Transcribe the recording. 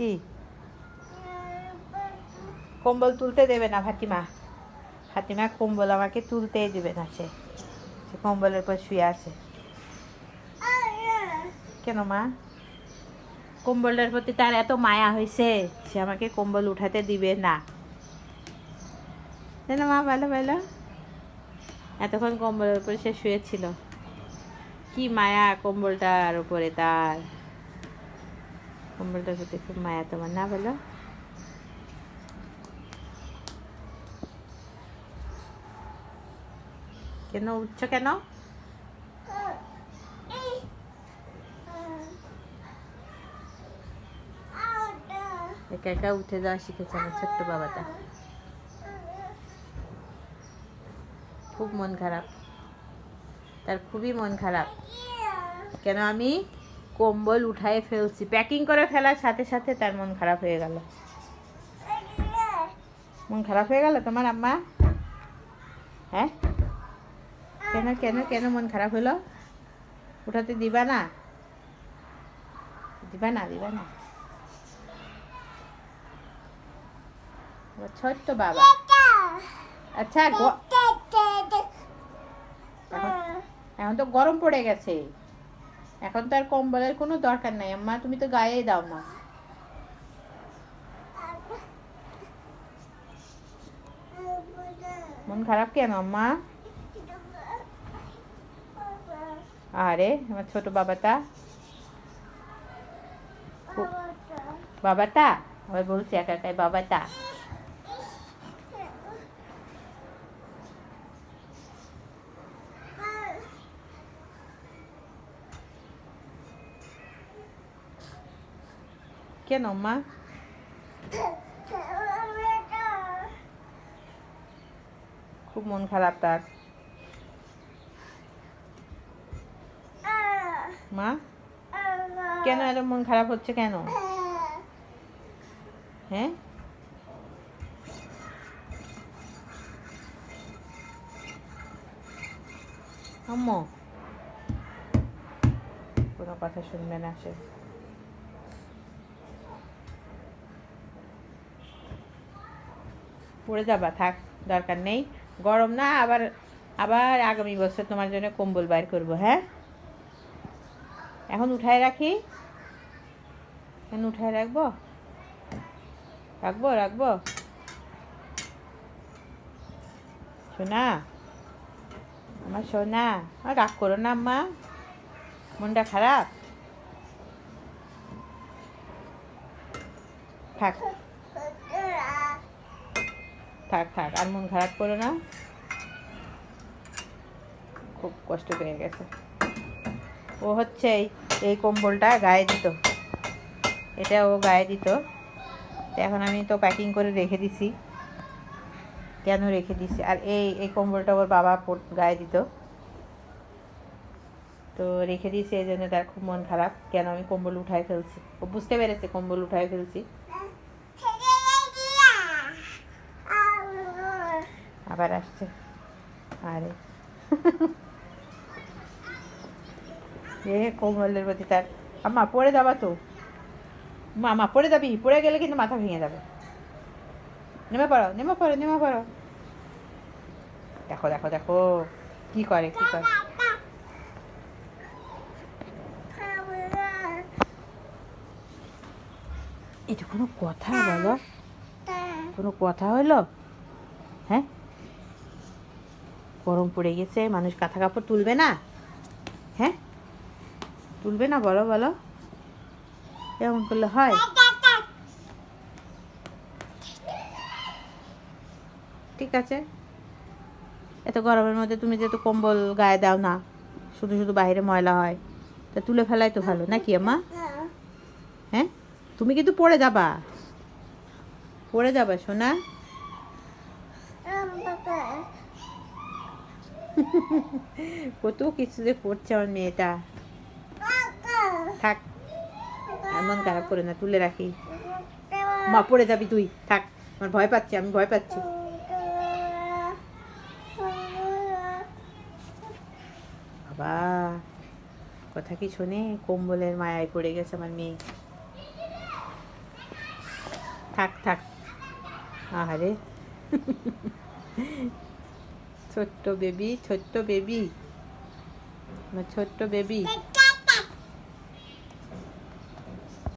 কি কম্বল তুলতে দেবে না ফাতিমা? ফাতিমা কম্বল আমাকে তুলতেই দেবে না, সে সে কম্বলের পর শুয়ে আছে। কেন মা? কম্বলটার প্রতি তার এত মায়া হয়েছে, সে আমাকে কম্বল উঠাতে দিবে না। না মা, ভালো ভালো। এতক্ষণ কম্বলের উপরে সে শুয়েছিল, কি মায়া কম্বলটার উপরে তার। কম্বলটার প্রতি খুব মায়া তোমার, না বলো? কেন উঠছো কেন? একা একা উঠে যাওয়া শিখেছে আমার ছোট্ট বাবাটা। খুব মন খারাপ তার, খুবই মন খারাপ। কেন আমি কম্বল উঠায় ফেলছি, প্যাকিং করে ফেলার সাথে সাথে তার মন খারাপ হয়ে গেল। মন খারাপ হয়ে গেল তোমার আম্মা? হ্যাঁ, কেন কেন কেন মন খারাপ হলো? উঠাতে দিবা না? দিবা না, দিবা না? ছোট্ট বাবা। আচ্ছা, এখন তো গরম পড়ে গেছে, এখন তো আর কম্বলের কোনো দরকার নাই আম্মা, তুমি তো গায়েই দাও না। মন খারাপ কেন আম্মা? আরে আমার ছোট বাবাটা, বাবাটা আবার বলছি একা একাই বাবাটা। কেন মা? খুব মন খারাপ তার। মা কেন এত মন খারাপ হচ্ছে কেন? হ্যাঁ, আম্মু কোনো কথা শুনবে না সে। পড়ে যাবা, থাক, দরকার নেই। গরম না, আবার আবার আগামী বছর তোমার জন্য কম্বল বাইর করবো। হ্যাঁ, এখন উঠায় রাখি, এখন উঠায় রাখবো, রাখবো রাখবো। সোনা, আমার সোনা, রাগ করো না আম্মা, মনটা খারাপ। থাক থাক থাক, আর মন খারাপ করো না। খুব কষ্ট পেয়ে গেছে ও, হচ্ছে এই কম্বলটা গায়ে দিত, এটা ও গায়ে দিত। এখন আমি তো প্যাকিং করে রেখে দিছি। কেন রেখে দিছি? আর এই কম্বলটা ওর বাবা গায়ে দিত, তো রেখে দিয়েছি। এই জন্য তার খুব মন খারাপ, কেন আমি কম্বল উঠায় ফেলছি। ও বুঝতে পেরেছে কম্বল উঠায় ফেলছি। আবার আসছে। আরে এ কম্বলের প্রতি তার। আম্মা পড়ে যাবা তো, মা পড়ে যাবি, পড়ে গেলে কিন্তু মাথা ভেঙে যাবে। নেমে পড়ো, নেমে পড়ো, নেমে পড়ো। দেখো দেখো দেখো কি করে, কি করে। এটা কোনো কথা বলো? কোনো কথা হলো? হ্যাঁ, গরম পড়ে গেছে, মানুষ কাঁথা কাপড় তুলবে না? হ্যাঁ, তুলবে না? বলো বলো, এমন করলে হয়? ঠিক আছে, এত গরমের মধ্যে তুমি যেহেতু কম্বল গায়ে দাও না, শুধু শুধু বাইরে ময়লা হয়, তা তুলে ফেলাই তো ভালো, নাকি আম্মা? হ্যাঁ, তুমি কিন্তু পড়ে যাবা, পড়ে যাবা সোনা। কত কিছু যে করছে আমার মেয়েটা। থাক, এমন খারাপ করে না, তুলে রাখি। মা পড়ে যাবি তুই, থাক, আমার ভয় পাচ্ছি, আমি ভয় পাচ্ছি। বাবা কথা কি শোনে, কম্বলের মায়ায় পড়ে গেছে আমার মেয়ে। থাক থাক। আরে ছোট্ট বেবি, ছোট্ট বেবি, ছোট্ট বেবি।